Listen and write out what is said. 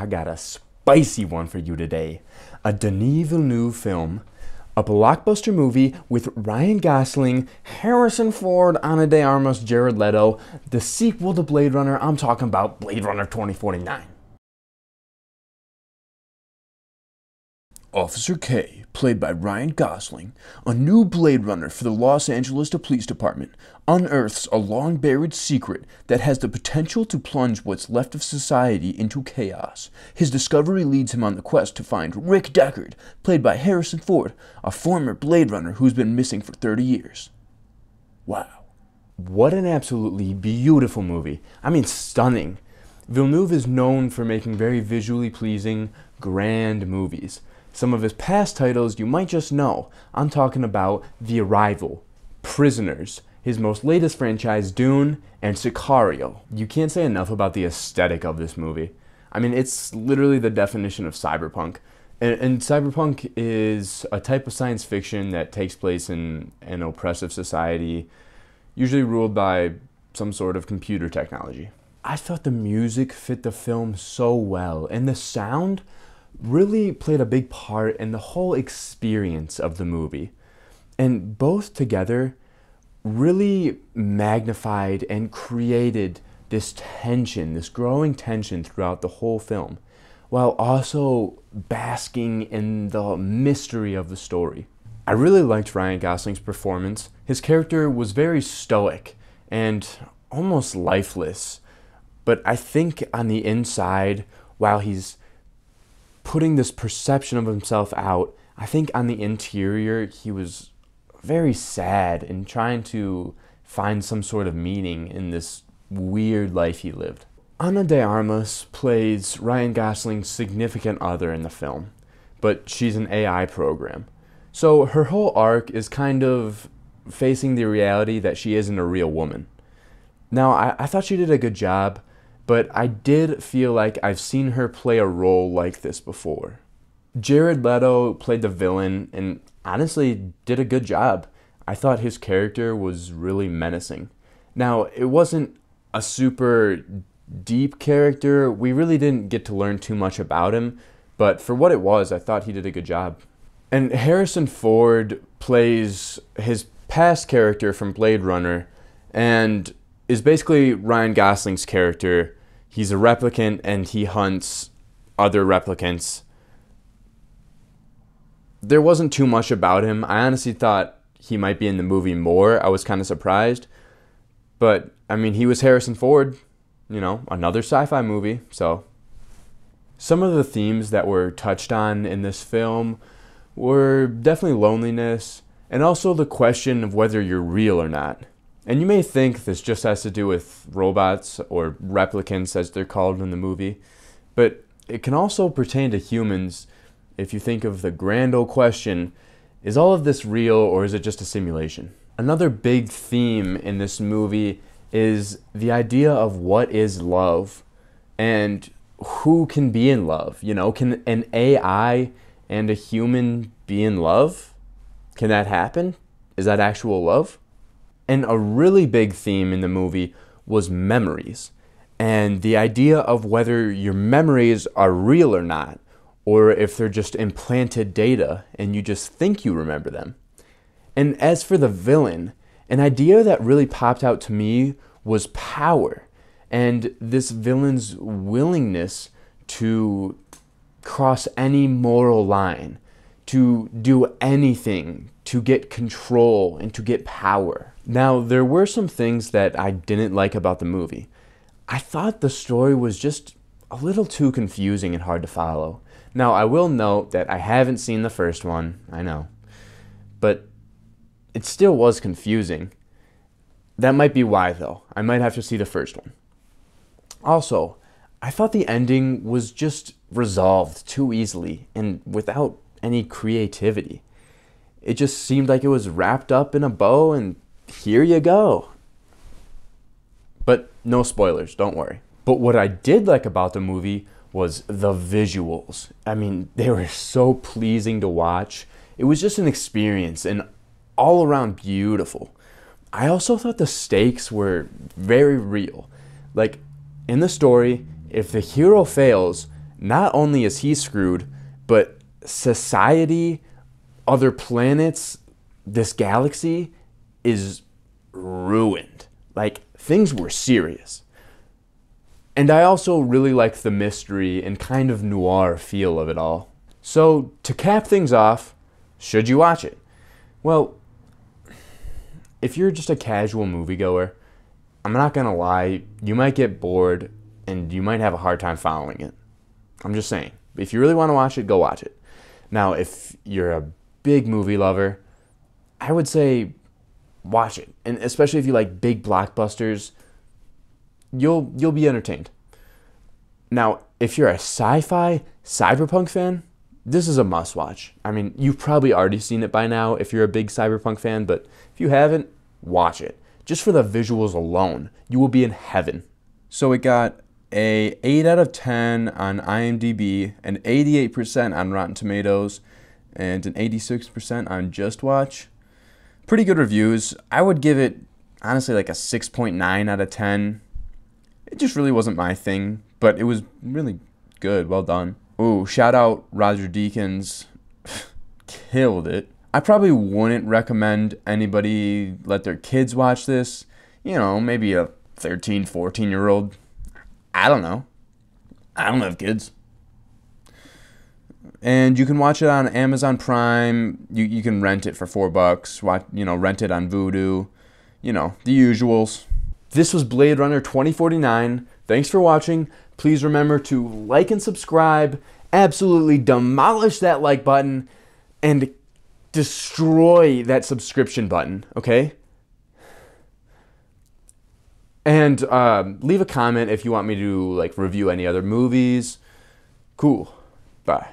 I got a spicy one for you today. A Denis Villeneuve film, a blockbuster movie with Ryan Gosling, Harrison Ford, Ana de Armas, Jared Leto, the sequel to Blade Runner. I'm talking about Blade Runner 2049. Officer K, played by Ryan Gosling, a new Blade Runner for the Los Angeles Police Department, unearths a long-buried secret that has the potential to plunge what's left of society into chaos. His discovery leads him on the quest to find Rick Deckard, played by Harrison Ford, a former Blade Runner who's been missing for 30 years. Wow. What an absolutely beautiful movie. I mean, stunning. Villeneuve is known for making very visually pleasing, grand movies. Some of his past titles you might just know. I'm talking about The Arrival, Prisoners, his most latest franchise, Dune, and Sicario. You can't say enough about the aesthetic of this movie. I mean, it's literally the definition of cyberpunk. And cyberpunk is a type of science fiction that takes place in an oppressive society, usually ruled by some sort of computer technology. I thought the music fit the film so well, and the sound really played a big part in the whole experience of the movie. And both together really magnified and created this tension, this growing tension throughout the whole film, while also basking in the mystery of the story. I really liked Ryan Gosling's performance. His character was very stoic and almost lifeless, but I think on the inside, while he's putting this perception of himself out, I think on the interior he was very sad and trying to find some sort of meaning in this weird life he lived. Ana de Armas plays Ryan Gosling's significant other in the film, but she's an AI program. So her whole arc is kind of facing the reality that she isn't a real woman. Now, I thought she did a good job, but I did feel like I've seen her play a role like this before. Jared Leto played the villain and honestly did a good job. I thought his character was really menacing. Now, it wasn't a super deep character. We really didn't get to learn too much about him, but for what it was, I thought he did a good job. And Harrison Ford plays his past character from Blade Runner and is basically Ryan Gosling's character. He's a replicant and he hunts other replicants. There wasn't too much about him. I honestly thought he might be in the movie more. I was kind of surprised. But, I mean, he was Harrison Ford, you know, another sci-fi movie, so. Some of the themes that were touched on in this film were definitely loneliness and also the question of whether you're real or not. And you may think this just has to do with robots or replicants as they're called in the movie, but it can also pertain to humans if you think of the grand old question, is all of this real or is it just a simulation? Another big theme in this movie is the idea of what is love and who can be in love. You know, can an AI and a human be in love? Can that happen? Is that actual love? And a really big theme in the movie was memories and the idea of whether your memories are real or not, or if they're just implanted data and you just think you remember them. And as for the villain, an idea that really popped out to me was power and this villain's willingness to cross any moral line, to do anything to get control and to get power. Now, there were some things that I didn't like about the movie. I thought the story was just a little too confusing and hard to follow. Now, I will note that I haven't seen the first one, I know, but it still was confusing. That might be why, though. I might have to see the first one. Also, I thought the ending was just resolved too easily and without any creativity. It just seemed like it was wrapped up in a bow and here you go. But no spoilers, don't worry. But what I did like about the movie was the visuals. I mean, they were so pleasing to watch. It was just an experience and all around beautiful. I also thought the stakes were very real. Like, in the story, if the hero fails, not only is he screwed, but society, other planets, this galaxy is ruined. Like, things were serious. And I also really like the mystery and kind of noir feel of it all. So, to cap things off, should you watch it? Well, if you're just a casual moviegoer, I'm not gonna lie, you might get bored and you might have a hard time following it. I'm just saying. If you really want to watch it, go watch it. Now, if you're a big movie lover, I would say watch it. And especially if you like big blockbusters, you'll be entertained. Now, if you're a sci-fi cyberpunk fan, this is a must-watch. I mean, you've probably already seen it by now if you're a big cyberpunk fan, but if you haven't, watch it. Just for the visuals alone, you will be in heaven. So it got a 8 out of 10 on IMDb, an 88% on Rotten Tomatoes, and an 86% on Just Watch. Pretty good reviews. I would give it, honestly, like a 6.9 out of 10. It just really wasn't my thing, but it was really good. Well done. Ooh, shout out Roger Deakins. Killed it. I probably wouldn't recommend anybody let their kids watch this. You know, maybe a 13, 14-year-old. I don't know. I don't have kids. And you can watch it on Amazon Prime. You can rent it for $4. Watch, rent it on Vudu. The usuals. This was Blade Runner 2049. Thanks for watching. Please remember to like and subscribe. Absolutely demolish that like button and destroy that subscription button, okay? And leave a comment if you want me to review any other movies. Cool. Bye.